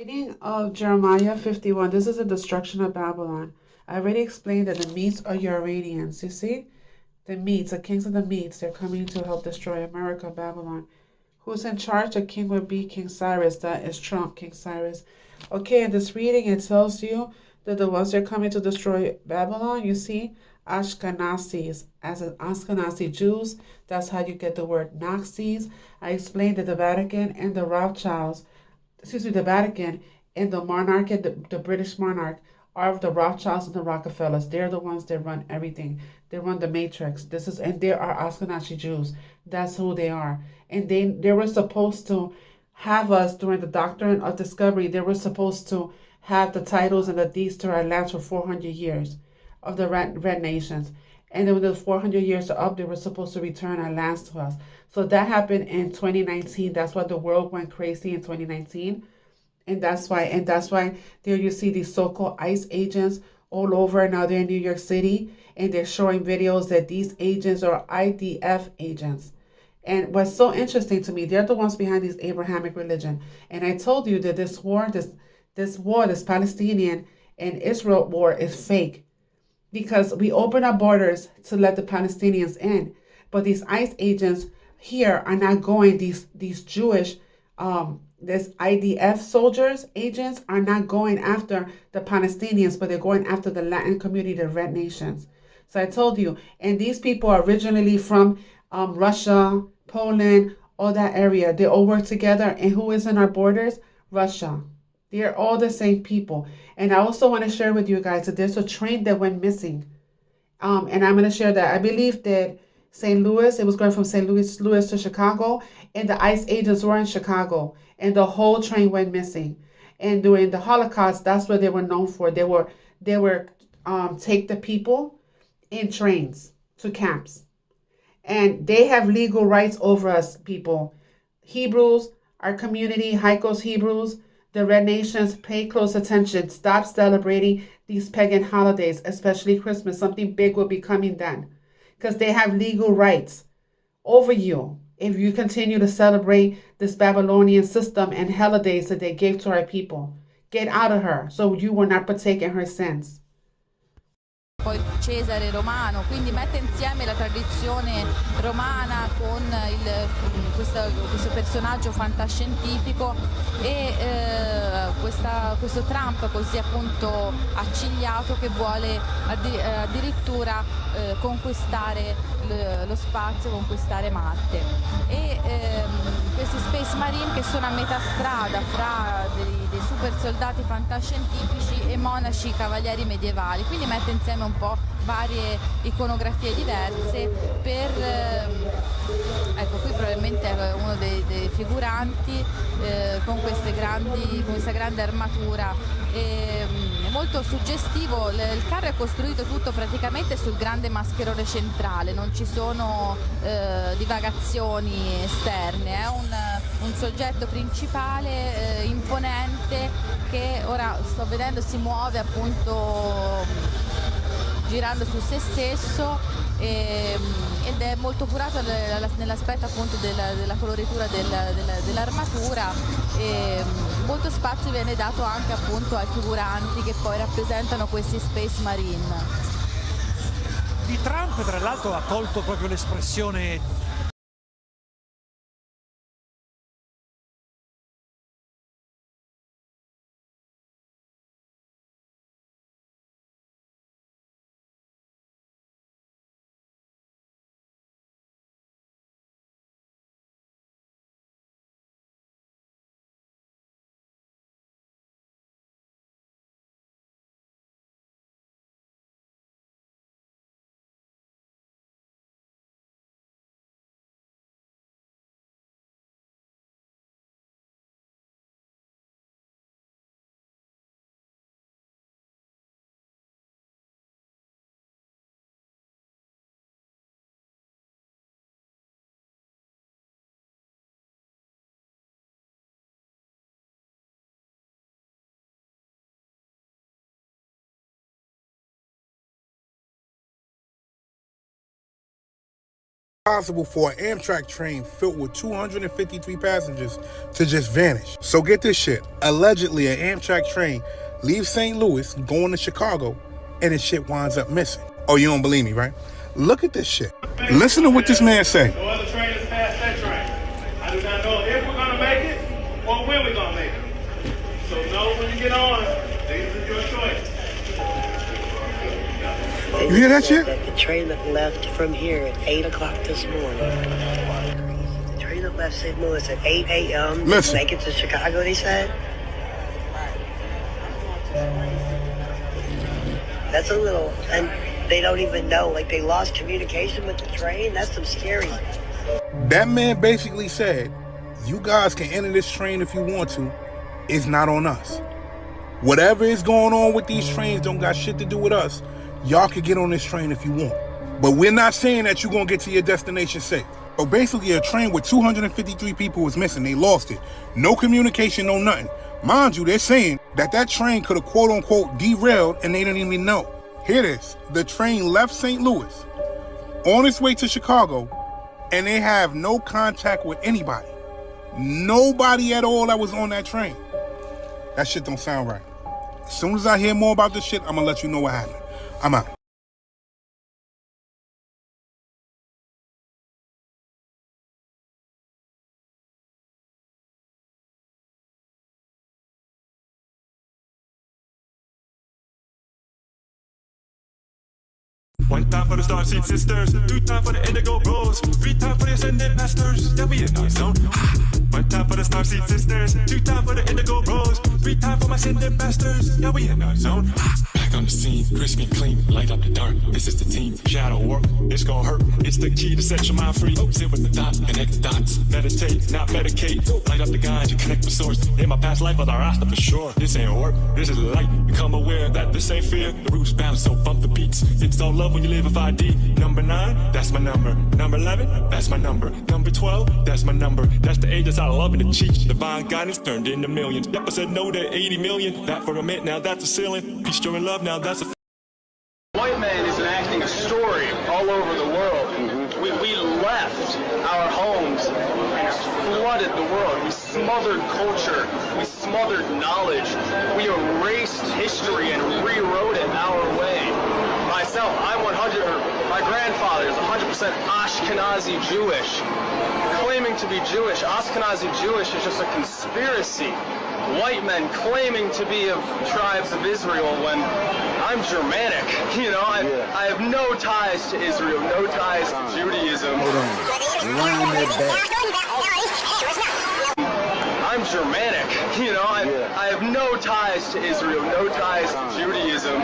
Reading of Jeremiah 51. This is the destruction of Babylon. I already explained that the Medes are your Iranians. You see? The Medes, the kings of the Medes, they're coming to help destroy America, Babylon. Who's in charge? The king would be King Cyrus. That is Trump, King Cyrus. Okay, in this reading, it tells you that the ones that are coming to destroy Babylon, you see, Ashkenazis, as in Ashkenazi Jews, that's how you get the word Nazis. I explained that the Vatican and the Rothschilds, the Vatican and the monarch, the British monarch, are the Rothschilds and the Rockefellers. They're the ones that run everything. They run the matrix. And they are Ashkenazi Jews. That's who they are. And they were supposed to have us during the doctrine of discovery. They were supposed to have the titles and the deeds to our lands for 400 years of the red nations. And then when the 400 years are up, they were supposed to return our lands to us. So that happened in 2019. That's why the world went crazy in 2019. And that's why there you see these so-called ICE agents all over. Now they're in New York City, and they're showing videos that these agents are IDF agents. And what's so interesting to me, they're the ones behind this Abrahamic religion. And I told you that this Palestinian and Israel war is fake, because we open our borders to let the Palestinians in, but these ICE agents here are not going. These Jewish, this IDF soldiers agents are not going after the Palestinians, but they're going after the Latin community, the Red Nations. So I told you, and these people are originally from Russia, Poland, all that area. They all work together, and who is in our borders? Russia. They're all the same people. And I also want to share with you guys that there's a train that went missing. And I'm going to share that. I believe that St. Louis, it was going from Louis to Chicago, and the ICE agents were in Chicago, and the whole train went missing. And during the Holocaust, that's what they were known for. They were take the people in trains to camps, and they have legal rights over us people. Hebrews, our community, Haikos Hebrews, the Red Nations, pay close attention. Stop celebrating these pagan holidays, especially Christmas. Something big will be coming then, because they have legal rights over you if you continue to celebrate this Babylonian system and holidays that they gave to our people. Get out of her so you will not partake in her sins. Poi Cesare romano, quindi mette insieme la tradizione romana con questo personaggio fantascientifico e questo Trump così appunto accigliato che vuole addirittura conquistare lo spazio, conquistare Marte. E questi Space Marine che sono a metà strada fra dei super soldati fantascientifici e monaci cavalieri medievali, quindi mette insieme un po' varie iconografie diverse per ecco, qui probabilmente è uno dei figuranti con questa grande armatura molto suggestivo. Il carro è costruito tutto praticamente sul grande mascherone centrale, non ci sono divagazioni esterne, è un soggetto principale imponente che ora sto vedendo si muove appunto girando su se stesso ed è molto curato nell'aspetto appunto della coloritura dell'armatura e molto spazio viene dato anche appunto ai figuranti che poi rappresentano questi Space Marine. Di Trump tra l'altro ha colto proprio l'espressione Possible for an Amtrak train filled with 253 passengers to just vanish. So get this shit. Allegedly, an Amtrak train leaves St. Louis going to Chicago and this shit winds up missing. Oh, you don't believe me, right? Look at this shit. Listen to what this man say. No other train has passed that train. I do not know if we're going to make it or when we're going to make it. So know when you get on, this is your choice. You hear that shit? That the train that left from here at 8 o'clock this morning. The train that left St. Louis at 8 a.m. Listen. Make it to Chicago, they said. That's a little, and they don't even know, like they lost communication with the train. That's some scary. That man basically said, you guys can enter this train if you want to. It's not on us. Whatever is going on with these trains don't got shit to do with us. Y'all can get on this train if you want. But we're not saying that you're going to get to your destination safe. So basically a train with 253 people was missing. They lost it. No communication, no nothing. Mind you, they're saying that that train could have quote unquote derailed and they didn't even know. Here it is. The train left St. Louis on its way to Chicago and they have no contact with anybody. Nobody at all that was on that train. That shit don't sound right. As soon as I hear more about this shit, I'm gonna let you know what happened. I'm out. One time for the Starseed Sisters, two time for the Indigo Bros, three time for the Ascended Masters, yeah we in our zone. One time for the Starseed Sisters, two time for the Indigo Bros, three time for my Ascended Masters, yeah we in our zone. Back on the scene, crispy clean, light up the dark, this is the team, shadow work, it's gonna hurt, it's the key to set your mind free, sit with the dot, connect the dots, meditate, not medicate, light up the guide, you connect the source, in my past life, other Rasta for sure, this ain't work, this is light, become aware that this ain't fear, the roots balance, so bump the beats, it's all love when you live with ID. Number 9, that's my number. Number 11, that's my number. Number 12, that's my number. That's the age that's out of love and the cheat. Divine guidance turned into millions. Yep, I said no to 80 million. That for a minute, now that's a ceiling. Peace, joy, and love, now that's a... White man is enacting a story all over the world. We left our homes and flooded the world. We smothered culture. We smothered knowledge. We erased history and rewrote it our way. Myself, my grandfather is 100% Ashkenazi Jewish. Claiming to be Jewish, Ashkenazi Jewish is just a conspiracy. White men claiming to be of tribes of Israel when I'm Germanic. You know, I have no ties to Israel, no ties to Judaism. Hold on. Rewind that back. I'm Germanic. You know, I have no ties to Israel, no ties to Judaism.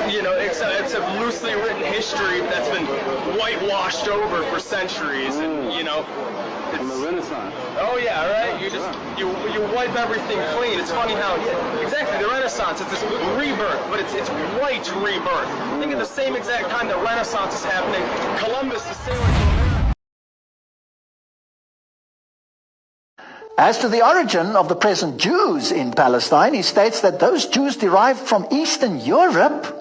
You know, it's a loosely written history that's been whitewashed over for centuries, and you know, it's From the Renaissance. Oh yeah, right. You wipe everything clean. It's funny how exactly the Renaissance. It's this rebirth, but it's white rebirth. I think at the same exact time the Renaissance is happening, Columbus is sailing to America. As to the origin of the present Jews in Palestine, he states that those Jews derived from Eastern Europe,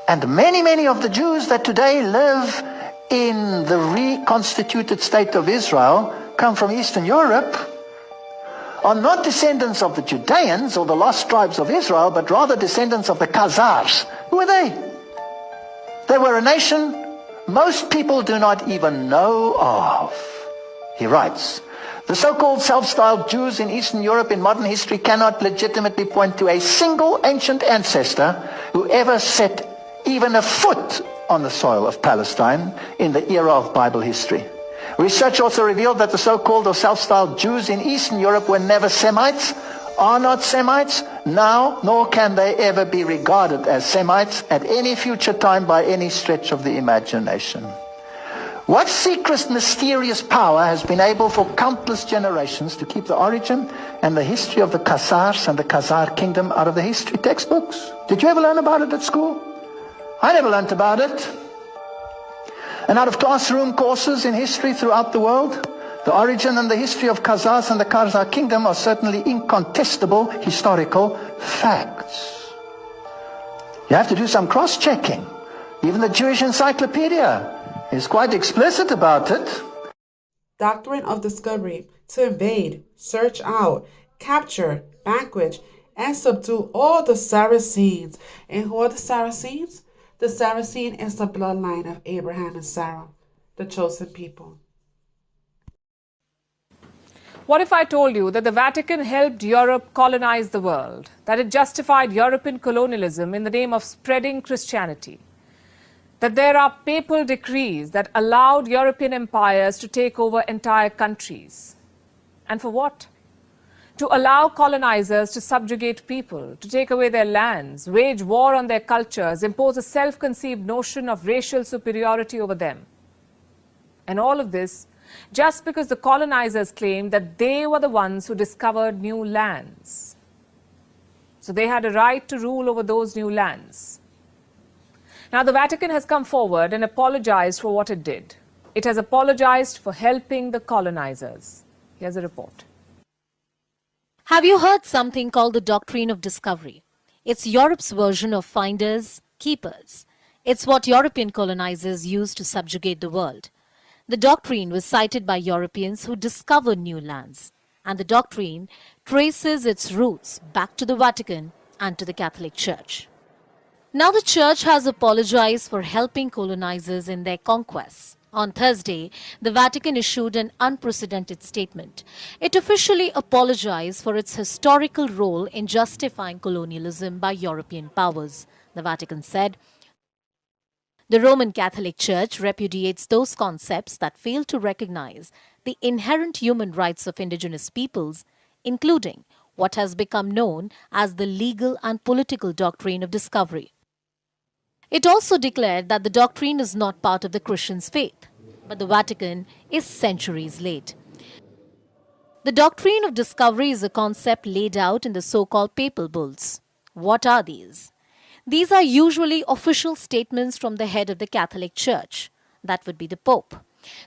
and many of the Jews that today live in the reconstituted state of Israel come from Eastern Europe, are not descendants of the Judeans or the lost tribes of Israel, but rather descendants of the Khazars. Who are they? They were a nation most people do not even know of. He writes, the so-called self-styled Jews in Eastern Europe in modern history cannot legitimately point to a single ancient ancestor who ever set even a foot on the soil of Palestine in the era of Bible history. Research also revealed that the so-called or self-styled Jews in Eastern Europe were never Semites, are not Semites now, nor can they ever be regarded as Semites at any future time by any stretch of the imagination. What secret, mysterious power has been able for countless generations to keep the origin and the history of the Khazars and the Khazar kingdom out of the history textbooks? Did you ever learn about it at school? I never learned about it. And out of classroom courses in history throughout the world, the origin and the history of Khazars and the Khazar kingdom are certainly incontestable historical facts. You have to do some cross-checking. Even the Jewish Encyclopedia He's quite explicit about it. Doctrine of discovery, to invade, search out, capture, vanquish, and subdue all the Saracens. And who are the Saracens? The Saracen is the bloodline of Abraham and Sarah, the chosen people. What if I told you that the Vatican helped Europe colonize the world, that it justified European colonialism in the name of spreading Christianity? That there are papal decrees that allowed European empires to take over entire countries. And for what? To allow colonizers to subjugate people, to take away their lands, wage war on their cultures, impose a self-conceived notion of racial superiority over them. And all of this just because the colonizers claimed that they were the ones who discovered new lands. So they had a right to rule over those new lands. Now, the Vatican has come forward and apologized for what it did. It has apologized for helping the colonizers. Here's a report. Have you heard something called the doctrine of discovery? It's Europe's version of finders, keepers. It's what European colonizers used to subjugate the world. The doctrine was cited by Europeans who discovered new lands, and the doctrine traces its roots back to the Vatican and to the Catholic Church. Now the Church has apologized for helping colonizers in their conquests. On Thursday, the Vatican issued an unprecedented statement. It officially apologized for its historical role in justifying colonialism by European powers. The Vatican said, "The Roman Catholic Church repudiates those concepts that fail to recognize the inherent human rights of indigenous peoples, including what has become known as the legal and political doctrine of discovery." It also declared that the doctrine is not part of the Christian's faith, but the Vatican is centuries late. The doctrine of discovery is a concept laid out in the so-called papal bulls. What are these? These are usually official statements from the head of the Catholic Church. That would be the Pope.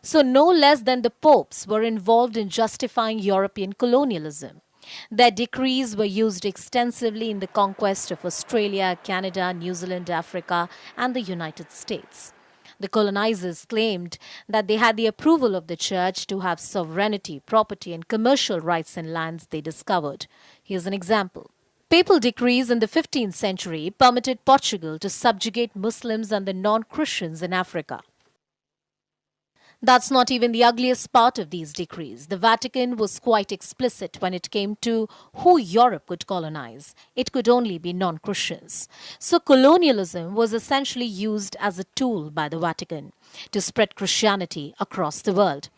So no less than the popes were involved in justifying European colonialism. Their decrees were used extensively in the conquest of Australia, Canada, New Zealand, Africa, and the United States. The colonizers claimed that they had the approval of the church to have sovereignty, property, and commercial rights in lands they discovered. Here's an example. Papal decrees in the 15th century permitted Portugal to subjugate Muslims and the non-Christians in Africa. That's not even the ugliest part of these decrees. The Vatican was quite explicit when it came to who Europe could colonize. It could only be non-Christians. So colonialism was essentially used as a tool by the Vatican to spread Christianity across the world.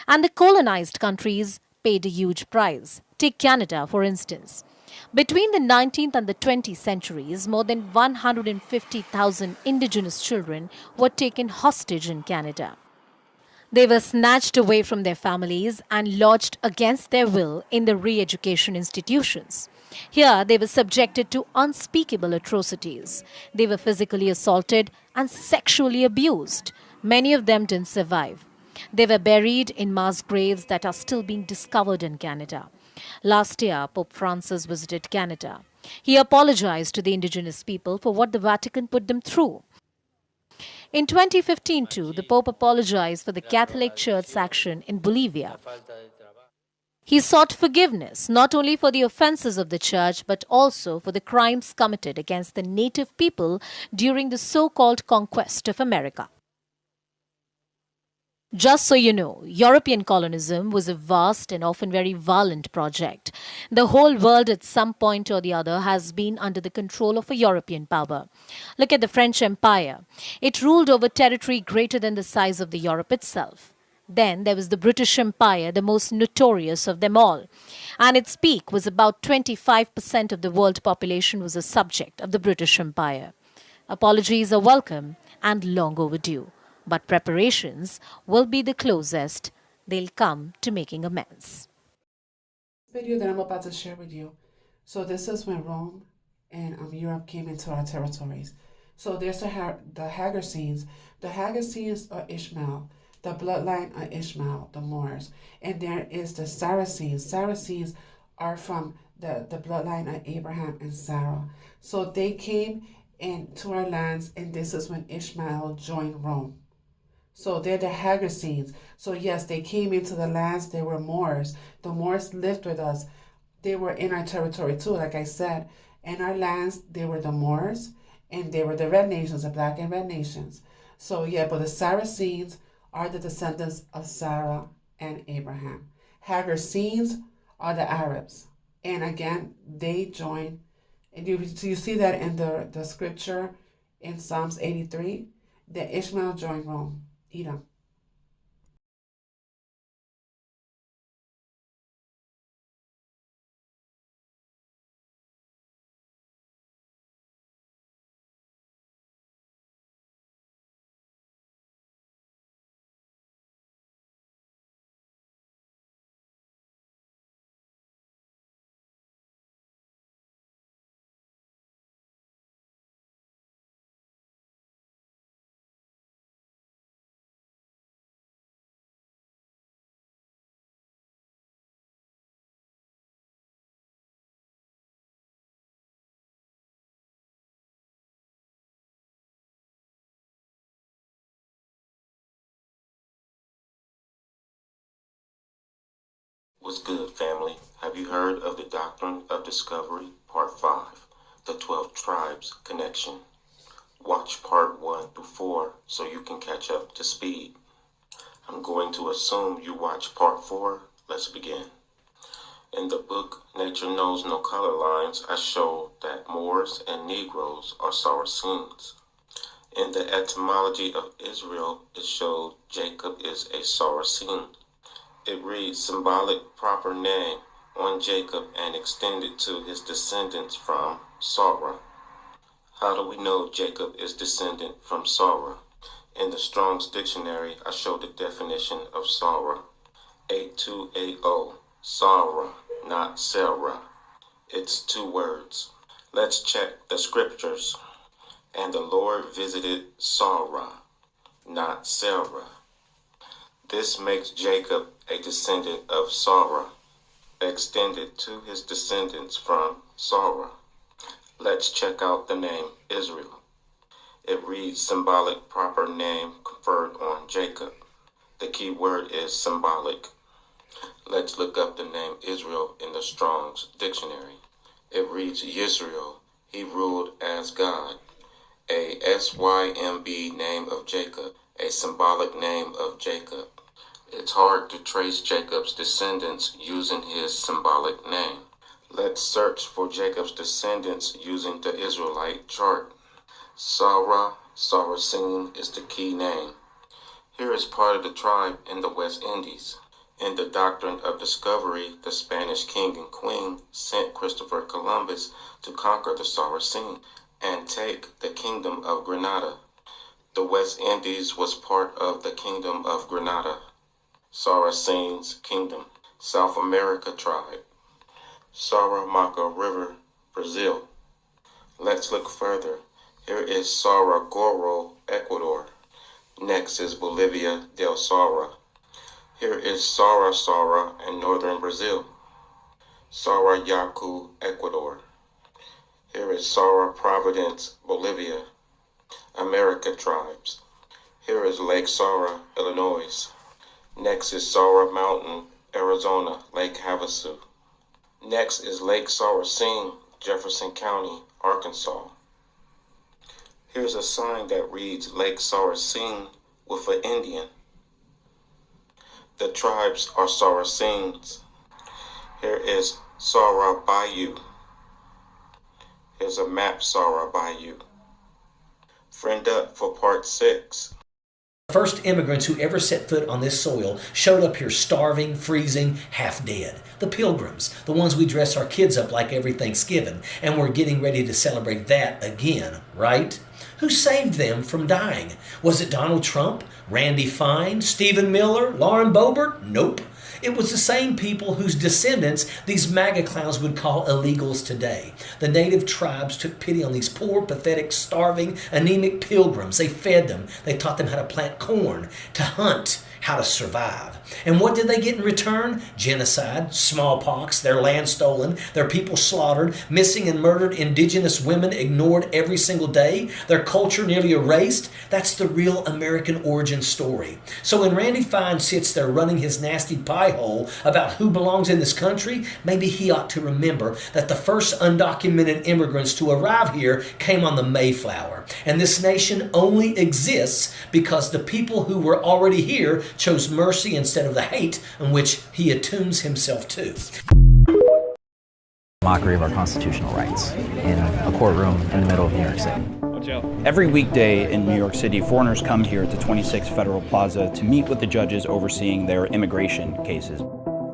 And the colonized countries paid a huge price. Take Canada, for instance. Between the 19th and the 20th centuries, more than 150,000 indigenous children were taken hostage in Canada. They were snatched away from their families and lodged against their will in the re-education institutions. Here, they were subjected to unspeakable atrocities. They were physically assaulted and sexually abused. Many of them didn't survive. They were buried in mass graves that are still being discovered in Canada. Last year, Pope Francis visited Canada. He apologized to the indigenous people for what the Vatican put them through. In 2015 too, the Pope apologized for the Catholic Church's action in Bolivia. He sought forgiveness not only for the offenses of the Church but also for the crimes committed against the native people during the so-called conquest of America. Just so you know, European colonism was a vast and often very violent project. The whole world at some point or the other has been under the control of a European power. Look at the French Empire. It ruled over territory greater than the size of the Europe itself. Then there was the British Empire, the most notorious of them all. And its peak was about 25% of the world population was a subject of the British Empire. Apologies are welcome and long overdue. But preparations will be the closest they'll come to making amends. Video that I'm about to share with you. So this is when Rome and Europe came into our territories. So there's the Haggerseens. The Haggerseens are Ishmael, the bloodline of Ishmael, the Moors. And there is the Saracens. Saracens are from the bloodline of Abraham and Sarah. So they came into our lands, and this is when Ishmael joined Rome. So they're the Haggerseens. So yes, they came into the lands. They were Moors. The Moors lived with us. They were in our territory too, like I said. In our lands, they were the Moors, and they were the red nations, the black and red nations. So yeah, but the Saracens are the descendants of Sarah and Abraham. Haggerseens are the Arabs. And again, they join. And you see that in the scripture in Psalms 83, that Ishmael joined Rome, Edom. What's good, family? Have you heard of the Doctrine of Discovery, Part 5, the 12 Tribes Connection? Watch Part 1 through 4 so you can catch up to speed. I'm going to assume you watch Part 4. Let's begin. In the book Nature Knows No Color Lines, I show that Moors and Negroes are Saracens. In the etymology of Israel, it showed Jacob is a Saracen. It reads symbolic proper name on Jacob and extended to his descendants from Sarah. How do we know Jacob is descendant from Sarah? In the Strong's Dictionary, I show the definition of Sarah. 8280, Sarah, not Sarah. It's 2 words. Let's check the scriptures. And the Lord visited Sarah, not Sarah. This makes Jacob a descendant of Sarah, extended to his descendants from Sarah. Let's check out the name Israel. It reads symbolic proper name conferred on Jacob. The key word is symbolic. Let's look up the name Israel in the Strong's Dictionary. It reads Yisrael, he ruled as God. A SYMB name of Jacob, a symbolic name of Jacob. It's hard to trace Jacob's descendants using his symbolic name. Let's search for Jacob's descendants using the Israelite chart. Sarah, Saracen is the key name. Here is part of the tribe in the West Indies. In the Doctrine of Discovery, the Spanish king and queen sent Christopher Columbus to conquer the Saracen and take the kingdom of Granada. The West Indies was part of the kingdom of Granada. Saracen's kingdom. South America tribe. Saramaca River, Brazil. Let's look further. Here is Saragoro, Ecuador. Next is Bolivia del Sara. Here is Sara in northern Brazil. Sarayaku, Ecuador. Here is Sara Providence, Bolivia. America tribes. Here is Lake Sara, Illinois. Next is Sara Mountain, Arizona, Lake Havasu. Next is Lake Saracen, Jefferson County, Arkansas. Here's a sign that reads Lake Saracen with an Indian. The tribes are Saracens. Here is Sara Bayou. Here's a map, Sara Bayou. Friend up for part 6. The first immigrants who ever set foot on this soil showed up here starving, freezing, half dead. The Pilgrims, the ones we dress our kids up like every Thanksgiving, and we're getting ready to celebrate that again, right? Who saved them from dying? Was it Donald Trump, Randy Fine, Stephen Miller, Lauren Boebert? Nope. It was the same people whose descendants these MAGA clowns would call illegals today. The native tribes took pity on these poor, pathetic, starving, anemic pilgrims. They fed them. They taught them how to plant corn, to hunt, how to survive. And what did they get in return? Genocide, smallpox, their land stolen, their people slaughtered, missing and murdered indigenous women ignored every single day, their culture nearly erased. That's the real American origin story. So when Randy Fine sits there running his nasty pie hole about who belongs in this country, maybe he ought to remember that the first undocumented immigrants to arrive here came on the Mayflower. And this nation only exists because the people who were already here chose mercy instead of the hate in which he attunes himself to. Mockery of our constitutional rights in a courtroom in the middle of New York City. Every weekday in New York City, foreigners come here to 26 Federal Plaza to meet with the judges overseeing their immigration cases.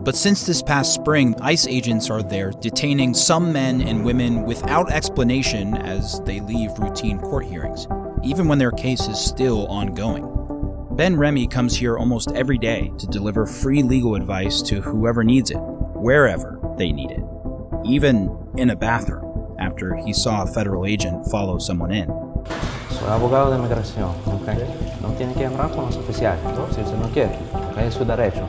But since this past spring, ICE agents are there detaining some men and women without explanation as they leave routine court hearings, even when their case is still ongoing. Ben Remy comes here almost every day to deliver free legal advice to whoever needs it, wherever they need it, even in a bathroom, after he saw a federal agent follow someone in. Soy abogado de inmigración, ¿ok? No tiene que hablar con los oficiales, si usted no quiere, ¿ok? Es su derecho.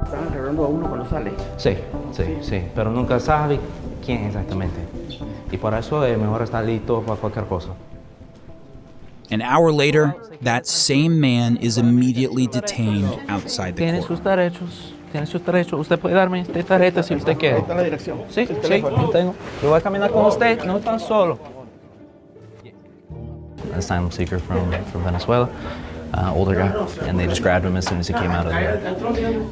¿Están agarrando a uno cuando sale? Sí, pero nunca sabe quién exactamente. Y por eso es mejor estar listo para cualquier cosa. An hour later, that same man is immediately detained outside the Tiene court. sus derechos. Tiene sus derechos. Usted puede darme esta tarjeta si usted quiere. Está la dirección. Sí, yo tengo. Yo voy a caminar con usted, no tan solo. Asylum seeker from Venezuela, older guy, and they just grabbed him as soon as he came out of there,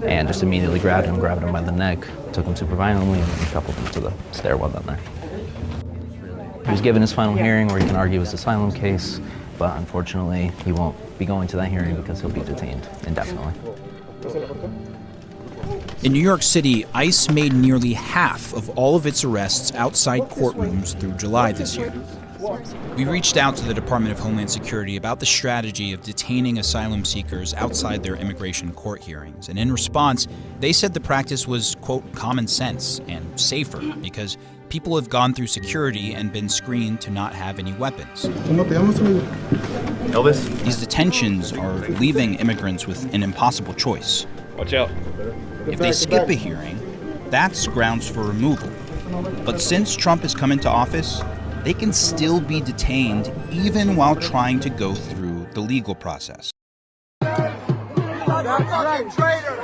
and just immediately grabbed him by the neck, took him super violently, and shuffled him to the stairwell down there. He was given his final hearing where he can argue his asylum case, but unfortunately he won't be going to that hearing because he'll be detained indefinitely. In New York City, ICE made nearly half of all of its arrests outside courtrooms through July this year. We reached out to the Department of Homeland Security about the strategy of detaining asylum seekers outside their immigration court hearings, and in response, they said the practice was, quote, common sense and safer because people have gone through security and been screened to not have any weapons. Elvis? These detentions are leaving immigrants with an impossible choice. Watch out. If they skip a hearing, that's grounds for removal. But since Trump has come into office, they can still be detained even while trying to go through the legal process. That's right, traitor!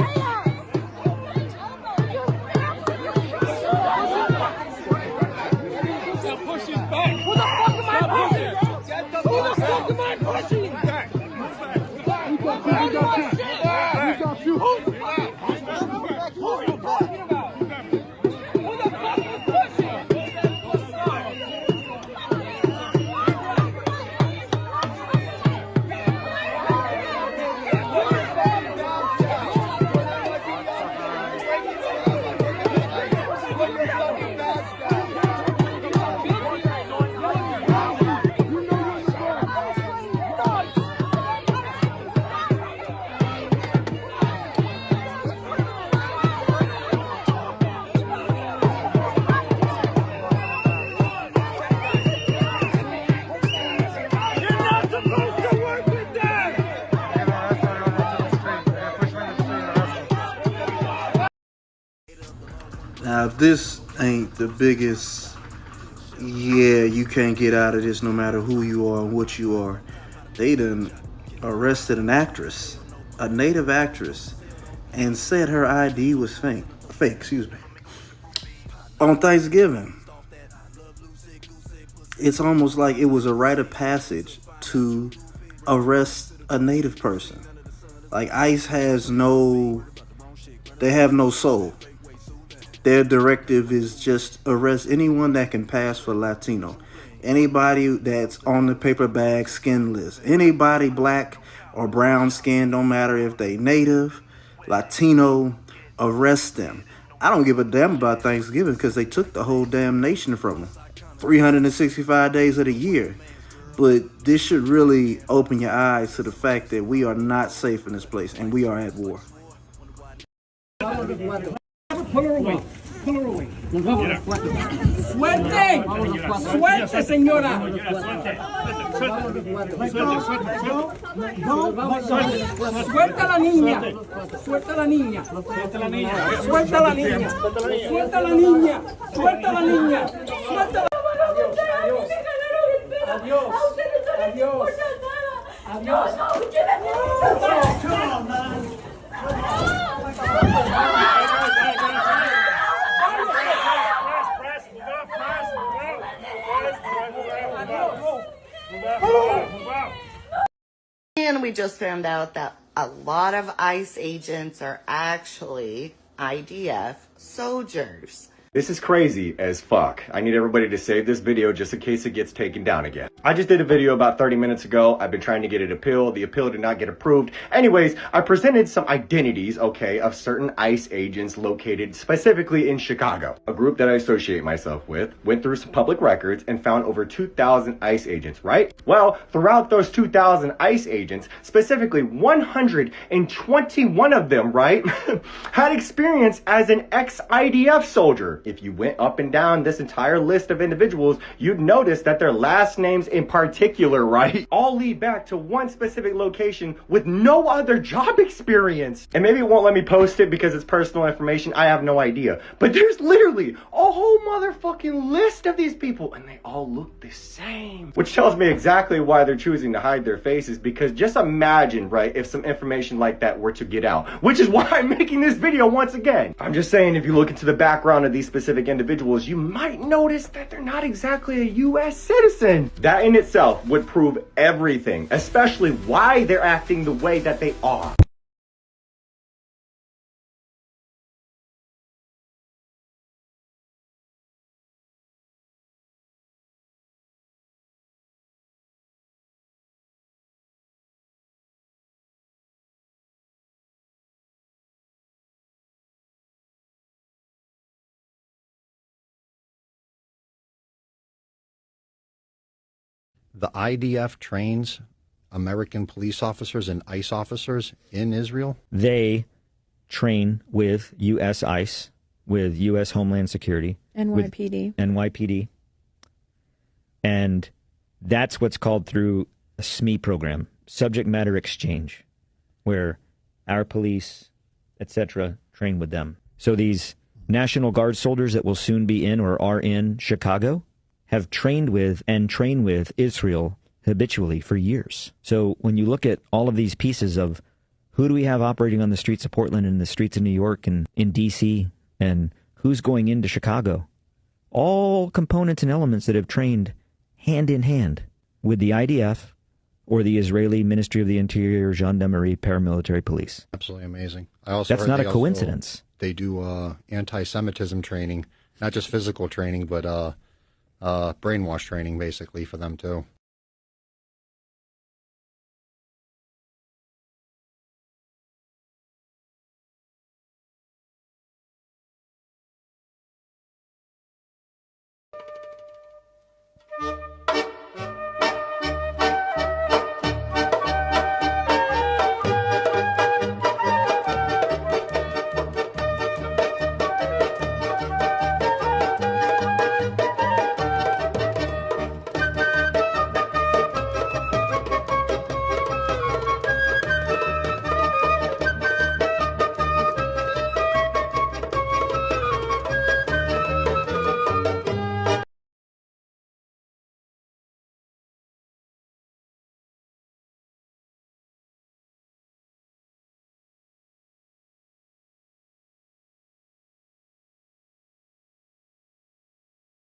Now, if this ain't the biggest, yeah, you can't get out of this no matter who you are and what you are. They done arrested an actress, a native actress, and said her ID was fake, on Thanksgiving. It's almost like it was a rite of passage to arrest a native person. Like ICE has they have no soul. Their directive is just arrest anyone that can pass for Latino. Anybody that's on the paper bag skin list. Anybody black or brown skin, don't matter if they native, Latino, arrest them. I don't give a damn about Thanksgiving because they took the whole damn nation from them. 365 days of the year. But this should really open your eyes to the fact that we are not safe in this place and we are at war. Pull her away. Suerte, suerte, señora. Suelta a la niña, suelta a la niña, suelta a la niña, suelta a la niña, suelta a la niña, suelta a la niña, suelta a la Adiós, adiós, adiós, And we just found out that a lot of ICE agents are actually IDF soldiers. This is crazy as fuck. I need everybody to save this video just in case it gets taken down again. I just did a video about 30 minutes ago. I've been trying to get it appealed. The appeal did not get approved. Anyways, I presented some identities, okay, of certain ICE agents located specifically in Chicago. A group that I associate myself with went through some public records and found over 2,000 ICE agents, right? Well, throughout those 2,000 ICE agents, specifically 121 of them, right, had experience as an ex-IDF soldier. If you went up and down this entire list of individuals, you'd notice that their last names in particular, right, all lead back to one specific location with no other job experience. And maybe it won't let me post it because it's personal information. I have no idea. But there's literally a whole motherfucking list of these people and they all look the same. Which tells me exactly why they're choosing to hide their faces, because just imagine, right, if some information like that were to get out. Which is why I'm making this video once again. I'm just saying, if you look into the background of these specific individuals, you might notice that they're not exactly a US citizen. That in itself would prove everything, especially why they're acting the way that they are. The IDF trains American police officers and ICE officers in Israel? They train with U.S. ICE, with U.S. Homeland Security. NYPD. NYPD. And that's what's called through a SME program, subject matter exchange, where our police, etc., train with them. So these National Guard soldiers that will soon be in or are in Chicago have trained with and train with Israel habitually for years. So when you look at all of these pieces of who do we have operating on the streets of Portland and the streets of New York and in D.C. and who's going into Chicago, all components and elements that have trained hand in hand with the IDF or the Israeli Ministry of the Interior, Gendarmerie, paramilitary police. Absolutely amazing. I also That's not a coincidence. They do anti-Semitism training, not just physical training, but brainwash training basically for them too.